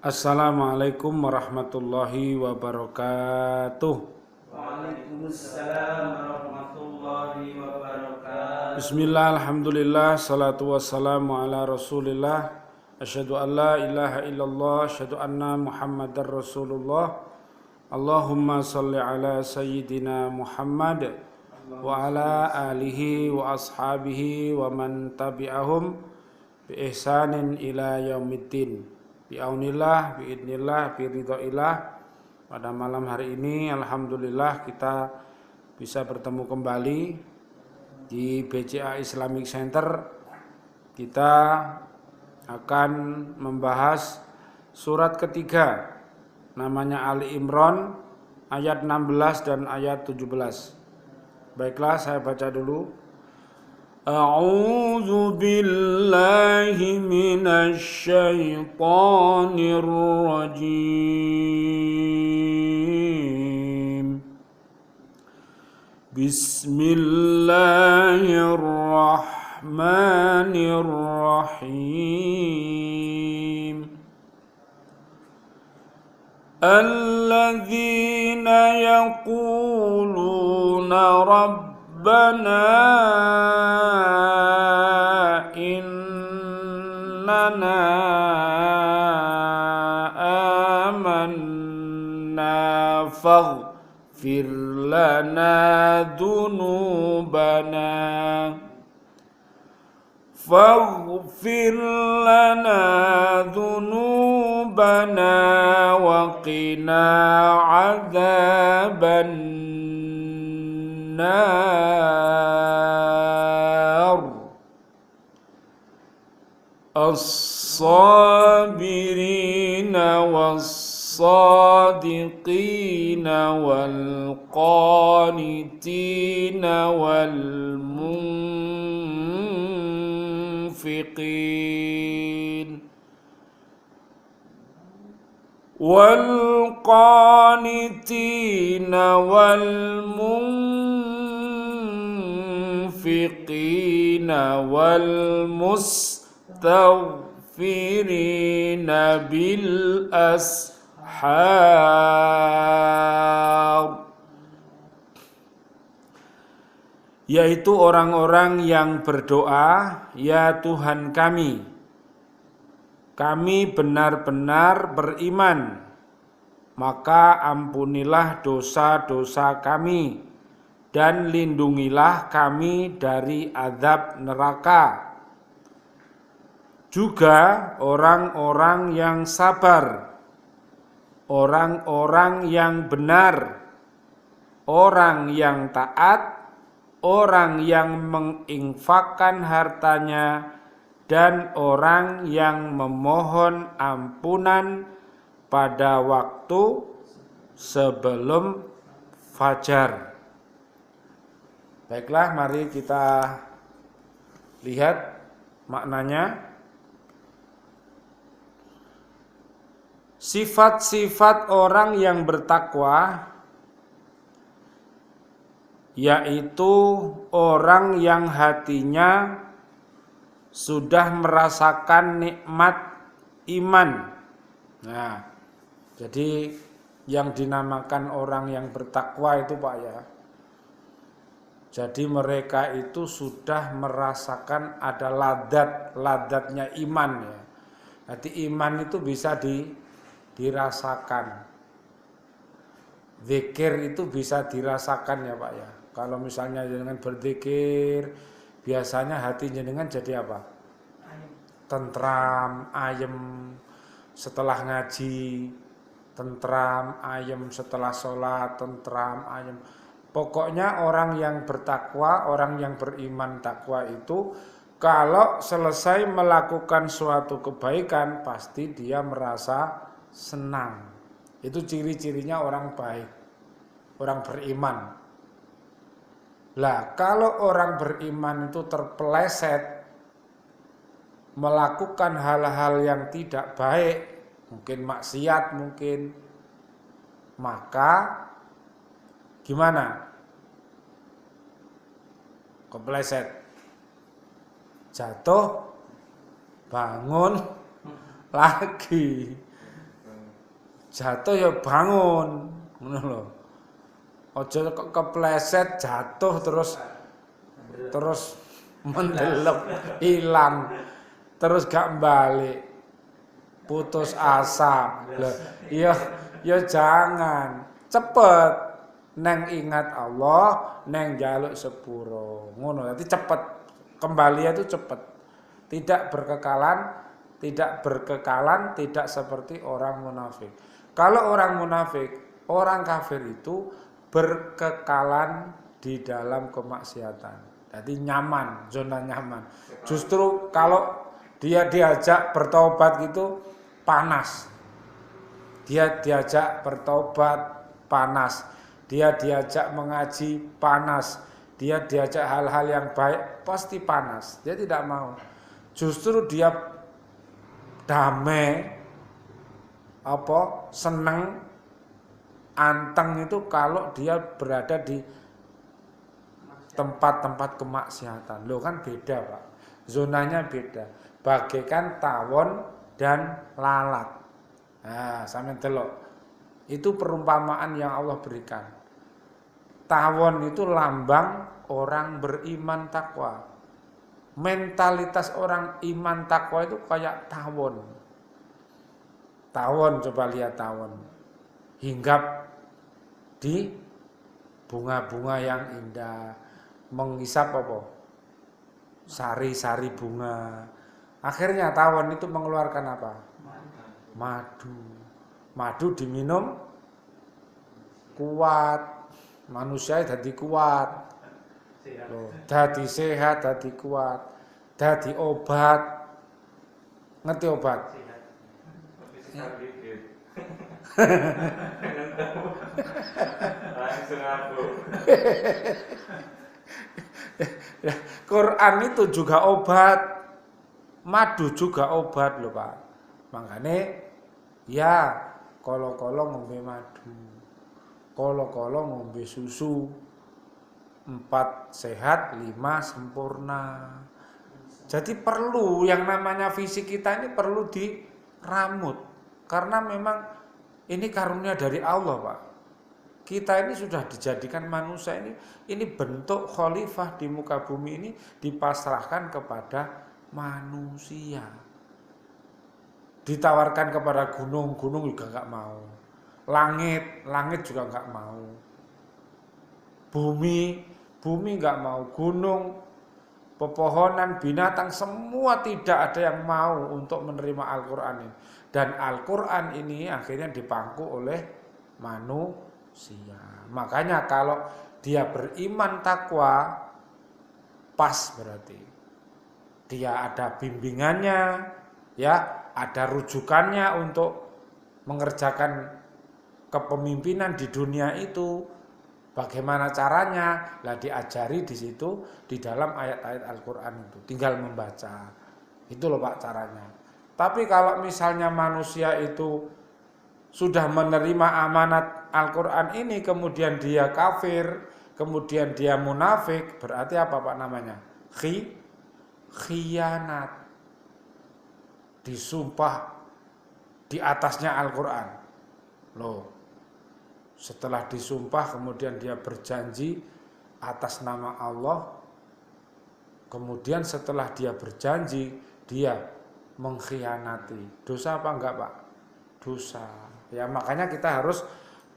Assalamualaikum warahmatullahi wabarakatuh. Waalaikumsalam warahmatullahi wabarakatuh. Bismillah, alhamdulillah, salatu wassalamu ala rasulillah. Asyhadu an la ilaha illallah, asyhadu anna muhammadar rasulullah. Allahumma salli ala sayyidina Muhammad wa ala alihi wa ashabihi wa man tabi'ahum bi ihsanin ila yaumiddin. Bi'aunillah, bi'idnillah, biridhoillah. Pada malam hari ini alhamdulillah kita bisa bertemu kembali di BCA Islamic Center. Kita akan membahas surat ketiga, namanya Ali Imran, ayat 16 dan ayat 17. Baiklah, saya baca dulu. A'udzu billahi minasy syaithanir rajim. Bismillahirrahmanirrahim. Alladzina yaquluna rabbana innana amanna faghfir lana dhunubana wa qina adzaban nar. As-sabirina was-sadiqina wal-qanitina wal-munfiqin wal-mustaghfirina bil ashar, yaitu orang-orang yang berdoa, ya Tuhan kami benar-benar beriman, maka ampunilah dosa-dosa kami dan lindungilah kami dari azab neraka. Juga orang-orang yang sabar, orang-orang yang benar, orang yang taat, orang yang menginfakkan hartanya, dan orang yang memohon ampunan pada waktu sebelum fajar. Baiklah, mari kita lihat maknanya. Sifat-sifat orang yang bertakwa yaitu orang yang hatinya sudah merasakan nikmat iman. Nah, jadi yang dinamakan orang yang bertakwa itu Pak ya. Jadi mereka itu sudah merasakan ada ladatnya iman ya. Jadi iman itu bisa dirasakan. Zikir itu bisa dirasakan ya Pak ya. Kalau misalnya dengan berzikir, biasanya hati jenengan jadi apa? Tentram, ayem setelah ngaji, tentram, ayem setelah sholat, tentram, ayem. Pokoknya orang yang bertakwa, orang yang beriman takwa itu kalau selesai melakukan suatu kebaikan pasti dia merasa senang. Itu ciri-cirinya orang baik, orang beriman. Lah, kalau orang beriman itu terpeleset melakukan hal-hal yang tidak baik, mungkin maksiat mungkin, maka gimana? Kepleset, jatuh, bangun lagi. Jatuh ya bangun, ngono lho. Aja kok kepleset jatuh terus mendelep hilang. Terus gak balik. Putus asa. Loh, ya jangan. Cepet neng ingat Allah, neng jaluk sepuro. Ngono, nanti cepet. Kembali itu cepet. Tidak berkekalan, tidak seperti orang munafik. Kalau orang munafik, orang kafir itu berkekalan di dalam kemaksiatan. Jadi nyaman, zona nyaman. Justru kalau dia diajak bertobat gitu panas. Dia diajak bertobat panas. Dia diajak mengaji panas. Dia diajak hal-hal yang baik pasti panas. Dia tidak mau. Justru dia damai seneng anteng itu kalau dia berada di tempat-tempat kemaksiatan. Loh kan beda, Pak. Zonanya beda. Bagaikan tawon dan lalat. Nah, sampeyan delok. Itu perumpamaan yang Allah berikan. Tawon itu lambang orang beriman takwa. Mentalitas orang iman takwa itu kayak tawon. Tawon, coba lihat tawon. Hinggap di bunga-bunga yang indah. Menghisap sari-sari bunga. Akhirnya tawon itu mengeluarkan apa? Madu. Madu diminum kuat. Manusia jadi kuat. Jadi sehat, jadi kuat. Jadi obat. Ngerti obat? Langsung aku. Quran itu juga obat. Madu juga obat loh, Pak. Makanya ya kolo-kolo ngombe madu. Kolo-kolo ngombe susu. 4 sehat, 5 sempurna. Jadi perlu yang namanya fisik kita ini perlu diramut. Karena memang ini karunia dari Allah, Pak. Kita ini sudah dijadikan manusia ini bentuk khalifah di muka bumi ini dipasrahkan kepada manusia. Ditawarkan kepada gunung juga enggak mau. Langit juga enggak mau. Bumi enggak mau. Gunung, pepohonan, binatang semua tidak ada yang mau untuk menerima Al-Qur'an ini. Dan Al-Qur'an ini akhirnya dipangku oleh manusia. Makanya kalau dia beriman takwa pas berarti dia ada bimbingannya, ya, ada rujukannya untuk mengerjakan kepemimpinan di dunia itu. Bagaimana caranya? Lah diajari di situ di dalam ayat-ayat Al-Qur'an itu. Tinggal membaca. Itu loh Pak caranya. Tapi kalau misalnya manusia itu sudah menerima amanat Al-Qur'an ini kemudian dia kafir, kemudian dia munafik, berarti apa Pak namanya? Khianat. Disumpah di atasnya Al-Qur'an. Loh. Setelah disumpah kemudian dia berjanji atas nama Allah. Kemudian setelah dia berjanji dia mengkhianati. Dosa apa enggak, Pak? Dosa. Ya, makanya kita harus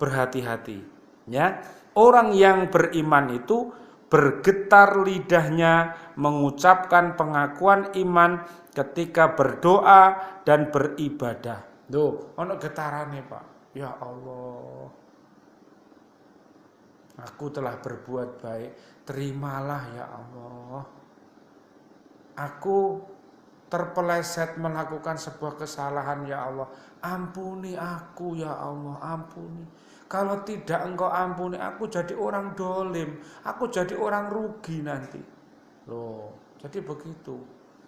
berhati-hati, ya. Orang yang beriman itu bergetar lidahnya mengucapkan pengakuan iman ketika berdoa dan beribadah. Tuh, ono getarane, Pak. Ya Allah. Aku telah berbuat baik, terimalah ya Allah. Aku terpeleset melakukan sebuah kesalahan ya Allah. Ampuni aku ya Allah, ampuni. Kalau tidak engkau ampuni, aku jadi orang dolim. Aku jadi orang rugi nanti. Loh, jadi begitu.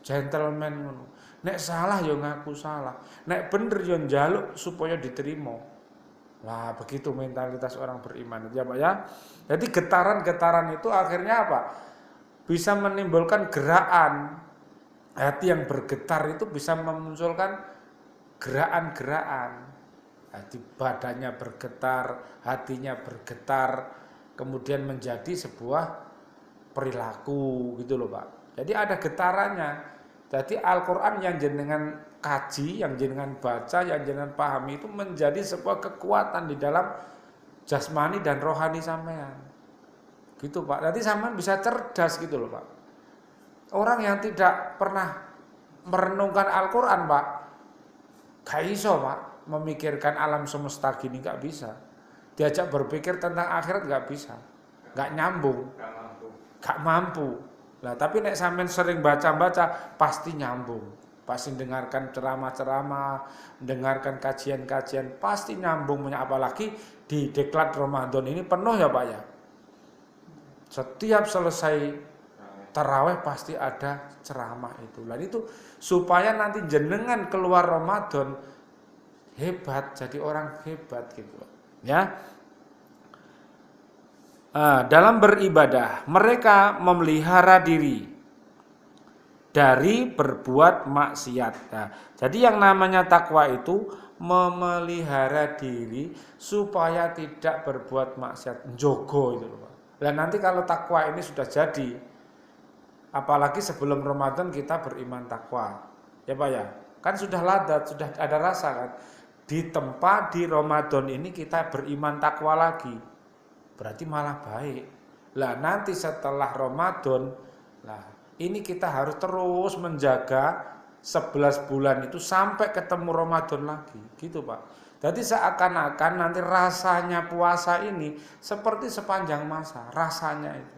Gentleman ngono. Nek salah ya ngaku salah. Nek bener ya njaluk supaya diterima. Wah, begitu mentalitas orang beriman ya Pak ya. Jadi getaran-getaran itu akhirnya apa? Bisa menimbulkan gerakan. Hati yang bergetar itu bisa memunculkan gerakan-gerakan. badannya bergetar, hatinya bergetar, kemudian menjadi sebuah perilaku gitu loh Pak. Jadi ada getarannya. Jadi Al-Quran yang jenengan kaji, yang jenengan baca, yang jenengan pahami itu menjadi sebuah kekuatan di dalam jasmani dan rohani sampean. Gitu Pak. Nanti sampean bisa cerdas gitu loh Pak. Orang yang tidak pernah merenungkan Al-Quran Pak, gak iso Pak memikirkan alam semesta gini, gak bisa. Diajak berpikir tentang akhirat gak bisa, gak nyambung, gak mampu. Lah tapi nek sampean sering baca-baca pasti nyambung, pasti dengarkan ceramah-ceramah, dengarkan kajian-kajian, pasti nyambung. Apalagi di deklat Ramadan ini penuh ya Pak ya. Setiap selesai tarawih pasti ada ceramah itu. Lalu itu supaya nanti jenengan keluar Ramadan hebat, jadi orang hebat gitu ya. Dalam beribadah mereka memelihara diri dari berbuat maksiat. Nah, jadi yang namanya takwa itu memelihara diri supaya tidak berbuat maksiat, jogo itu loh Pak. Dan nanti kalau takwa ini sudah jadi, apalagi sebelum Ramadan kita beriman takwa, ya Pak ya, kan sudah ladat, sudah ada rasa kan. Di tempat di Ramadan ini kita beriman takwa lagi, berarti malah baik. Lah nanti setelah Ramadan, lah ini kita harus terus menjaga 11 bulan itu sampai ketemu Ramadan lagi, gitu Pak. Jadi seakan-akan nanti rasanya puasa ini seperti sepanjang masa, rasanya itu.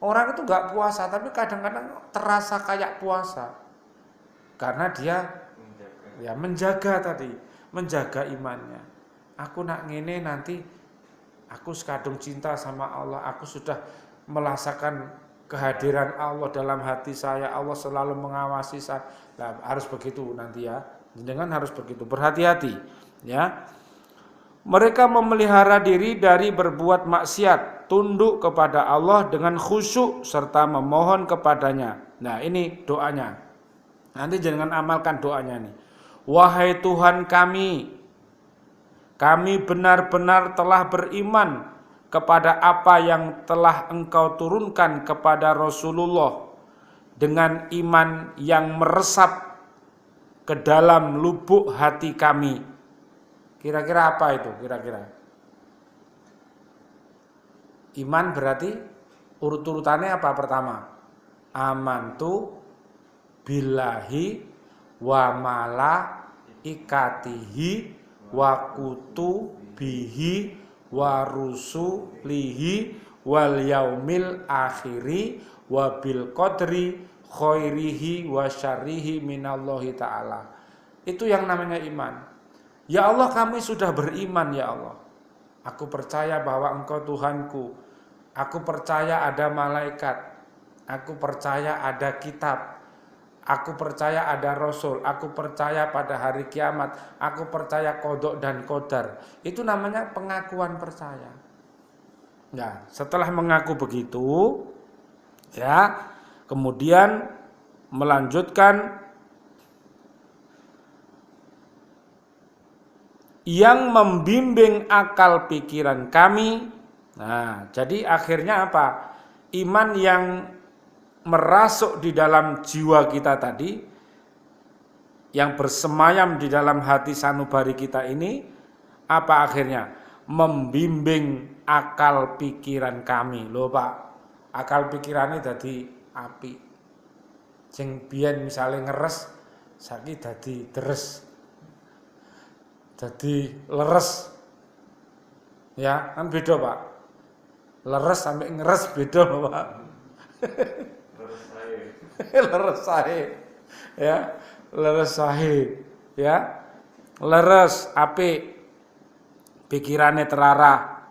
Orang itu nggak puasa, tapi kadang-kadang terasa kayak puasa, karena dia ya menjaga tadi, menjaga imannya. Aku nak ngene nanti, aku sekadung cinta sama Allah, aku sudah merasakan kehadiran Allah dalam hati saya, Allah selalu mengawasi saya. Nah, harus begitu nanti ya, dengan harus begitu, berhati-hati ya. Mereka memelihara diri dari berbuat maksiat, tunduk kepada Allah dengan khusyuk serta memohon kepadanya. Nah, ini doanya. Nanti jangan amalkan doanya nih. Wahai Tuhan kami benar-benar telah beriman kepada apa yang telah Engkau turunkan kepada Rasulullah dengan iman yang meresap ke dalam lubuk hati kami. Kira-kira apa itu? Kira-kira iman berarti urut-urutannya apa pertama? Amantu billahi wa malaikatihi wa kutubihi wa rusulihi wal yaumil akhiri wa bil qadri khairihi wa syarrihi minallahi ta'ala. Itu yang namanya iman. Ya Allah, kami sudah beriman ya Allah. Aku percaya bahwa Engkau Tuhanku. Aku percaya ada malaikat. Aku percaya ada kitab. Aku percaya ada Rasul. Aku percaya pada hari kiamat. Aku percaya qadha dan qadar. Itu namanya pengakuan percaya. Nah, setelah mengaku begitu, ya, kemudian melanjutkan yang membimbing akal pikiran kami. Nah, jadi akhirnya apa? Iman yang merasuk di dalam jiwa kita tadi, yang bersemayam di dalam hati sanubari kita ini, apa akhirnya? Membimbing akal pikiran kami. Loh Pak, akal pikirannya jadi api. Sing biyen misalnya ngeres, saiki dadi deres. Jadi leres, ya kan beda Pak. Leres sampai ngeres beda Pak. Leres sahe, ya leres sahe, ya leres apik, pikirannya terarah,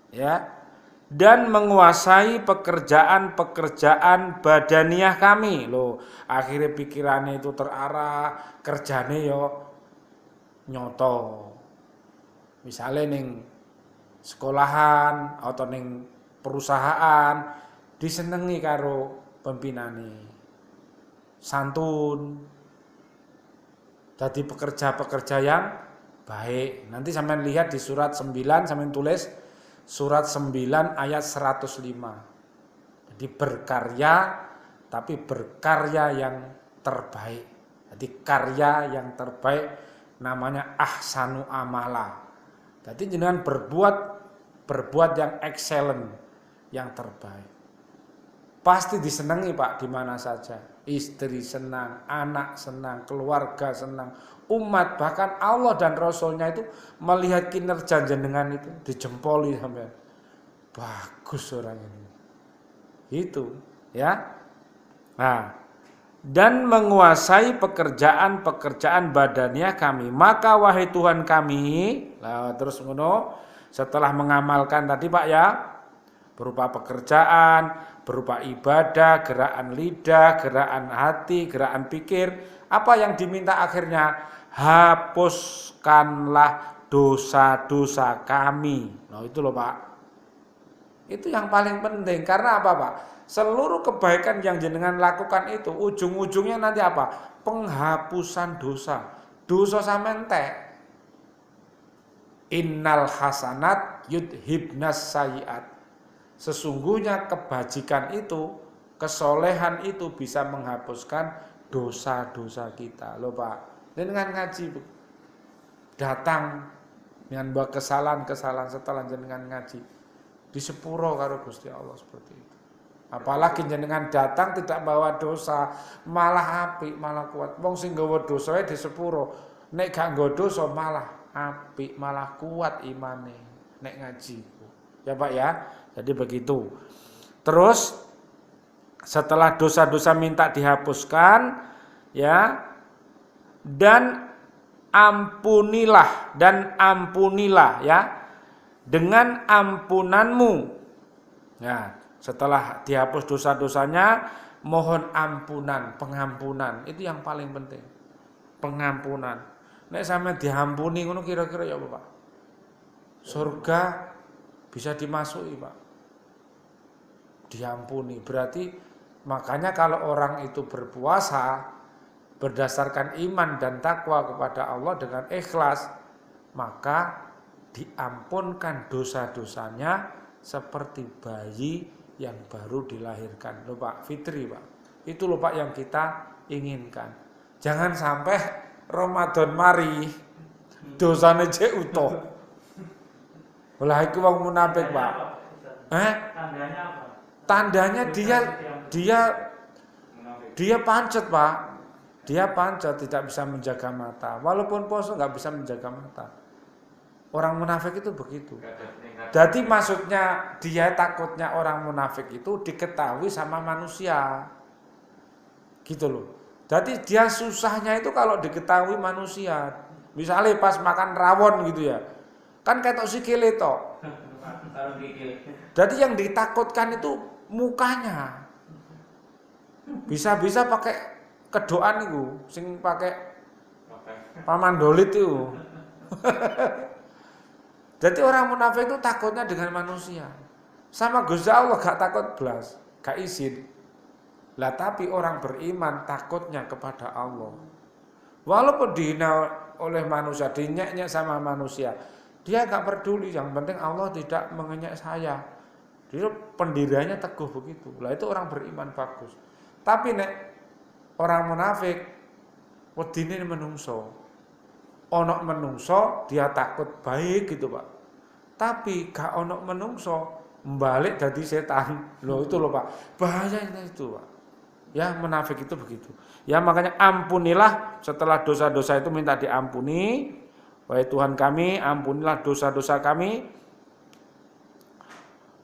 ya, dan menguasai pekerjaan-pekerjaan badaniah kami. Loh, akhirnya pikirannya itu terarah, kerjane yo nyoto. Misalnya ning sekolahan atau ning perusahaan disenengi karo pimpinane, santun, jadi pekerja-pekerja yang baik. Nanti sampean lihat di surat 9, sampean tulis surat 9 ayat 105. Jadi berkarya, tapi berkarya yang terbaik. Jadi karya yang terbaik namanya ahsanu amala. Jadi jenengan berbuat yang excellent, yang terbaik. Pasti disenangi Pak di mana saja. Istri senang, anak senang, keluarga senang, umat bahkan Allah dan Rasulnya itu melihat kinerja jenengan itu dijempoli sampai bagus orang ini. Itu ya. Nah, dan menguasai pekerjaan-pekerjaan badaniah kami. Maka wahai Tuhan kami, nah, terus setelah mengamalkan tadi Pak ya, berupa pekerjaan, berupa ibadah, gerakan lidah, gerakan hati, gerakan pikir, apa yang diminta akhirnya? Hapuskanlah dosa-dosa kami. Nah itu loh Pak. Itu yang paling penting. Karena apa Pak? Seluruh kebaikan yang jenengan lakukan itu ujung-ujungnya nanti apa? Penghapusan dosa. Dosa sampean entek. Innal hasanat yudhibnas sayiat. Sesungguhnya kebajikan itu, kesolehan itu bisa menghapuskan dosa-dosa kita. Loh Pak, jenengan ngaji datang dengan buat kesalahan-kesalahan setelah jenengan ngaji di sepuro karo Gusti Allah seperti itu. Apalagi jenengan datang tidak bawa dosa, malah apik, malah kuat. Wong sing nggawa dosae di sepuro, nek gak nggawa dosa malah apik, malah kuat imane nek ngaji. Ya Pak ya. Jadi begitu. Terus setelah dosa-dosa minta dihapuskan ya, dan ampunilah ya dengan ampunanmu. Ya, setelah dihapus dosa-dosanya, mohon ampunan, pengampunan. Itu yang paling penting. Pengampunan. Nek sampe diampuni ngono kira-kira ya apa, Pak? Surga bisa dimasuki, Pak. Diampuni. Berarti makanya kalau orang itu berpuasa berdasarkan iman dan takwa kepada Allah dengan ikhlas, maka diampunkan dosa-dosanya seperti bayi yang baru dilahirkan. Loh Pak, fitri Pak. Itu loh Pak yang kita inginkan. Jangan sampai Ramadan mari dosane cek utuh. Lah iku wong munafik Pak. Tandanya apa? Tandanya dia pancet Pak. Dia pancet, tidak bisa menjaga mata. Walaupun poso nggak bisa menjaga mata. Orang munafik itu begitu. Jadi maksudnya dia takutnya orang munafik itu diketahui sama manusia. Gitu loh. Jadi dia susahnya itu kalau diketahui manusia. Misalnya pas makan rawon gitu ya. Kan ketok sikile tok. Jadi yang ditakutkan itu mukanya. Bisa-bisa pakai kedoan itu, sing pakai pamandolit itu. Jadi orang munafik itu takutnya dengan manusia. Sama Gusti Allah gak takut belas, gak izin. Lah tapi orang beriman takutnya kepada Allah. Walaupun dihina oleh manusia, dinyek-nyek sama manusia, dia gak peduli. Yang penting Allah tidak mengenyek saya. Dia pendiriannya teguh begitu. Lah itu orang beriman bagus. Tapi nek orang munafik wedine menungso. Ono menungso dia takut baik gitu, Pak. Tapi gak ono menungso balik jadi setan. Loh itu loh, Pak. Bahayanya itu, Pak. Ya, munafik itu begitu. Ya, makanya ampunilah setelah dosa-dosa itu minta diampuni. Wahai Tuhan kami, ampunilah dosa-dosa kami.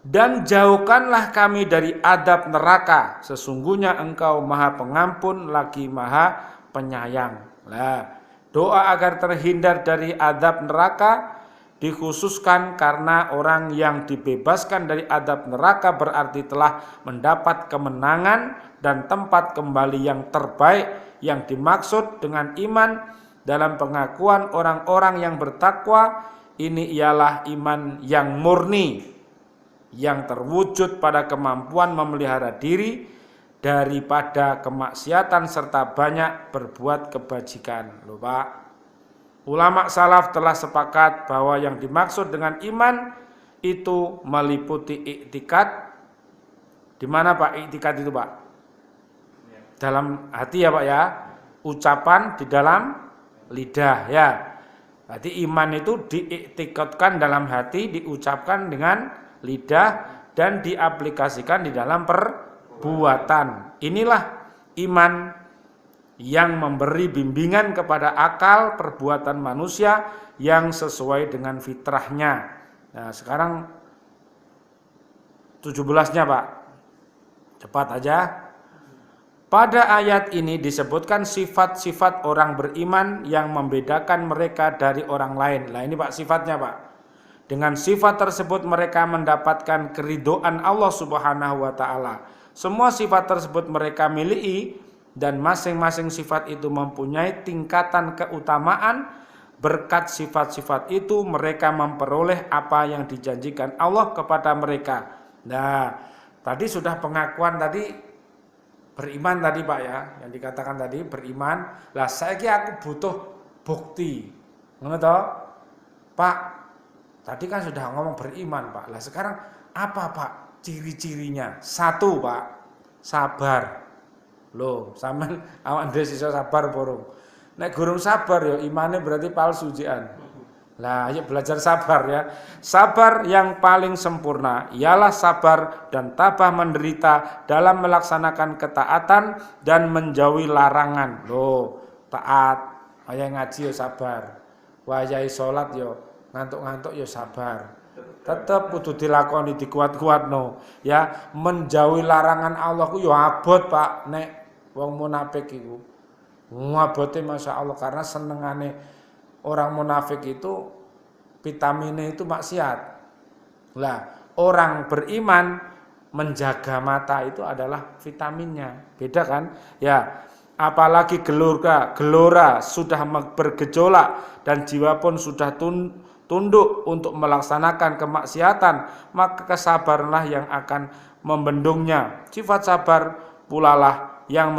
Dan jauhkanlah kami dari adab neraka. Sesungguhnya Engkau Maha Pengampun lagi Maha Penyayang. Nah, doa agar terhindar dari adab neraka dikhususkan karena orang yang dibebaskan dari adab neraka berarti telah mendapat kemenangan dan tempat kembali yang terbaik yang dimaksud dengan iman dalam pengakuan orang-orang yang bertakwa. Ini ialah iman yang murni, yang terwujud pada kemampuan memelihara diri daripada kemaksiatan serta banyak berbuat kebajikan. Loh Pak, Ulama salaf telah sepakat bahwa yang dimaksud dengan iman itu meliputi iktikad. Di mana Pak iktikad itu Pak? Dalam hati ya Pak ya. Ucapan di dalam lidah ya. Berarti iman itu diiktikadkan dalam hati, diucapkan dengan lidah dan diaplikasikan di dalam perbuatan. Inilah iman yang memberi bimbingan kepada akal perbuatan manusia yang sesuai dengan fitrahnya. Nah, sekarang 17-nya Pak. Cepat aja. Pada ayat ini disebutkan sifat-sifat orang beriman yang membedakan mereka dari orang lain. Nah, ini Pak sifatnya Pak. Dengan sifat tersebut mereka mendapatkan keridhaan Allah Subhanahu wa taala. Semua sifat tersebut mereka miliki dan masing-masing sifat itu mempunyai tingkatan keutamaan. Berkat sifat-sifat itu mereka memperoleh apa yang dijanjikan Allah kepada mereka. Nah, tadi sudah pengakuan tadi beriman tadi Pak ya, yang dikatakan tadi beriman. Lah saya kira aku butuh bukti. Ngono toh? Pak, tadi kan sudah ngomong beriman Pak. Lah sekarang apa Pak ciri-cirinya? 1 Pak, sabar. Loh, sampean awak dhewe iso sabar borong. Nek gurung sabar ya imane berarti palsu jian. Lah, ayo belajar sabar ya. Sabar yang paling sempurna ialah sabar dan tabah menderita dalam melaksanakan ketaatan dan menjauhi larangan. Loh, taat, ayo ngaji ya sabar. Wayahe salat ya ngantuk-ngantuk ya sabar. Tetep kudu dilakoni dikuat-kuatno ya. Menjauhi larangan Allah ku ya abot Pak nek wong munafik iku. Ngabote Masya Allah karena senengane orang munafik itu vitaminnya itu maksiat. Lah, orang beriman menjaga mata itu adalah vitaminnya. Beda kan? Ya, apalagi gelora sudah bergejolak dan jiwa pun sudah tunduk untuk melaksanakan kemaksiatan, maka kesabaranlah yang akan membendungnya. Sifat sabar pula lah yang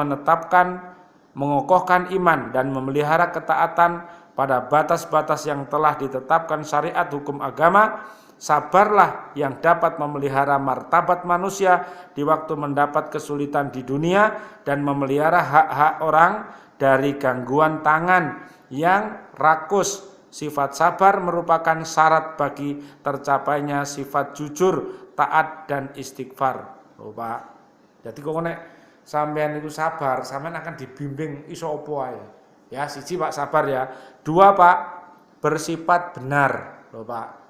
mengokohkan iman dan memelihara ketaatan pada batas-batas yang telah ditetapkan syariat hukum agama. Sabarlah yang dapat memelihara martabat manusia di waktu mendapat kesulitan di dunia dan memelihara hak-hak orang dari gangguan tangan yang rakus. Sifat sabar merupakan syarat bagi tercapainya sifat jujur, taat dan istighfar. Loh Pak. Jadi kok nek sampean itu sabar, sampean akan dibimbing iso opo ae. Ya, 1 Pak sabar ya. 2 Pak bersifat benar. Loh Pak.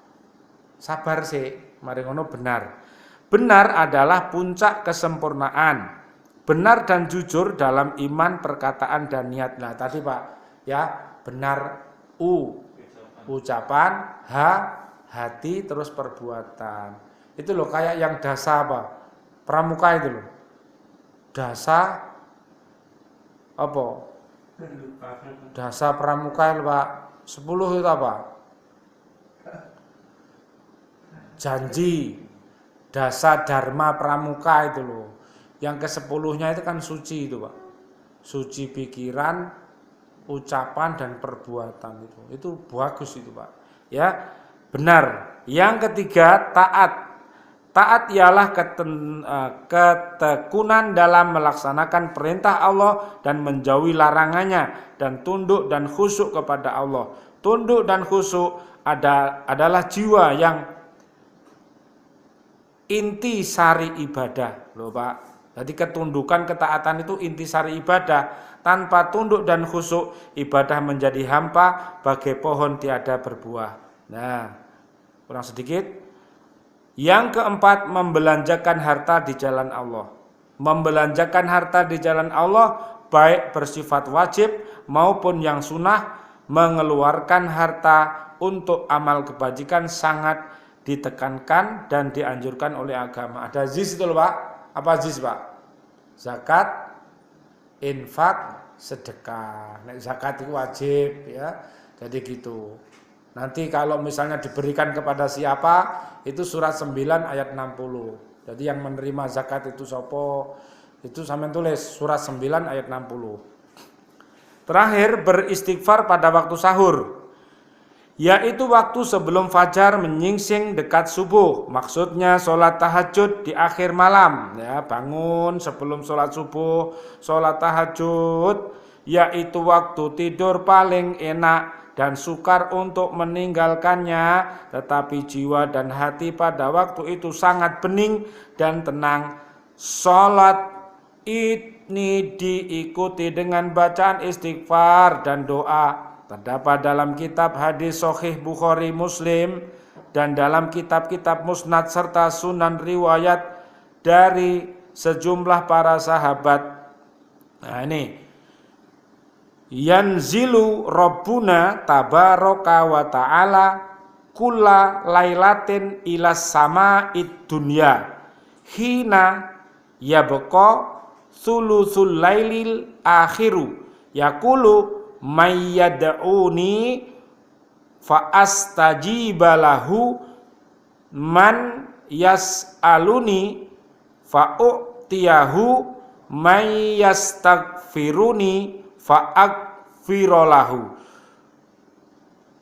Sabar sih, mari ngono benar. Benar adalah puncak kesempurnaan. Benar dan jujur dalam iman, perkataan dan niat. Nah, tadi Pak, ya, benar ucapan, hati, terus perbuatan. Itu loh kayak yang dasa apa? Pramuka itu loh. Dasa apa? Dasa pramuka itu Pak. 10 itu apa? Janji. Dasa dharma pramuka itu loh. Yang ke-10-nya itu kan suci itu Pak. Suci pikiran, ucapan dan perbuatan itu. Itu bagus itu Pak. Ya, benar. Yang ketiga, taat. Taat ialah ketekunan dalam melaksanakan perintah Allah dan menjauhi larangannya dan tunduk dan khusyuk kepada Allah. Tunduk dan khusyuk adalah jiwa yang inti sari ibadah. Loh Pak. Jadi ketundukan ketaatan itu inti sari ibadah. Tanpa tunduk dan khusyuk, ibadah menjadi hampa bagai pohon tiada berbuah. Nah, kurang sedikit. Yang keempat, membelanjakan harta di jalan Allah. Membelanjakan harta di jalan Allah baik bersifat wajib maupun yang sunnah, mengeluarkan harta untuk amal kebajikan sangat ditekankan dan dianjurkan oleh agama. Ada ziz itu loh Pak. Apa ziz Pak? Zakat, infak, sedekah. Nah, zakat itu wajib ya. Jadi gitu. Nanti kalau misalnya diberikan kepada siapa, itu surat 9 ayat 60. Jadi yang menerima zakat itu sopo, itu sampean tulis surat 9 ayat 60. Terakhir, beristighfar pada waktu sahur. yaitu waktu sebelum fajar menyingsing dekat subuh. Maksudnya sholat tahajud di akhir malam, ya, bangun sebelum sholat subuh, sholat tahajud, yaitu waktu tidur paling enak dan sukar untuk meninggalkannya, tetapi jiwa dan hati pada waktu itu sangat bening dan tenang. Sholat ini diikuti dengan bacaan istighfar dan doa. Terdapat dalam kitab hadis Sahih Bukhari Muslim dan dalam kitab-kitab musnad serta sunan riwayat dari sejumlah para sahabat. Nah ini, yanzilu Rabbuna tabaraka wa ta'ala kulla lailatin ilas sama'id dunya hina yabqa thuluthul lailil akhiru yaqulu mayyad'uni fa astajibalahu man yas'aluni fa u'tiyahu may yastaghfiruni fa aghfirolahu.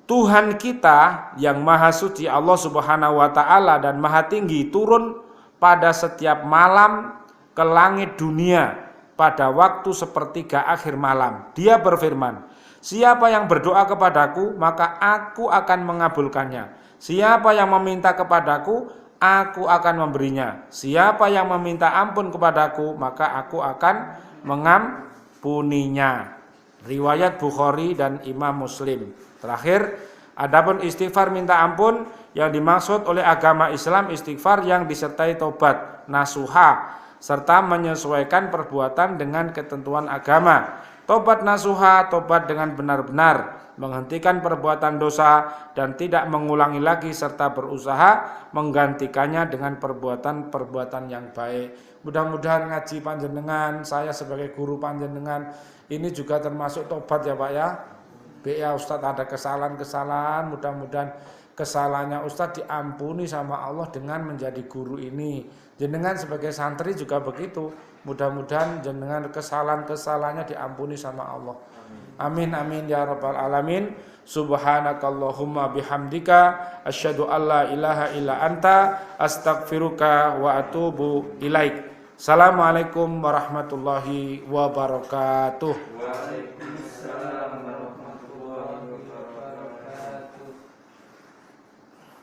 Tuhan kita yang maha suci Allah subhanahu wa ta'ala dan maha tinggi turun pada setiap malam ke langit dunia pada waktu sepertiga akhir malam. Dia berfirman, siapa yang berdoa kepadaku maka aku akan mengabulkannya. Siapa yang meminta kepadaku aku akan memberinya. Siapa yang meminta ampun kepadaku maka aku akan mengampuninya. Riwayat Bukhari dan Imam Muslim. Terakhir, adapun istighfar minta ampun yang dimaksud oleh agama Islam istighfar yang disertai tobat nasuha serta menyesuaikan perbuatan dengan ketentuan agama. Tobat nasuha, tobat dengan benar-benar menghentikan perbuatan dosa dan tidak mengulangi lagi serta berusaha menggantikannya dengan perbuatan-perbuatan yang baik. Mudah-mudahan ngaji panjenengan, saya sebagai guru panjenengan ini juga termasuk tobat ya Pak ya. Ya Ustadz ada kesalahan-kesalahan, mudah-mudahan kesalahannya Ustadz diampuni sama Allah dengan menjadi guru ini. Jenengan sebagai santri juga begitu. Mudah-mudahan jenengan kesalahan-kesalahannya diampuni sama Allah. Amin amin ya rabbal alamin. Subhanakallahumma bihamdika asyhadu alla ilaha illa anta astaghfiruka wa atubu ilaik. Assalamualaikum warahmatullahi wabarakatuh. Waalaikumsalam.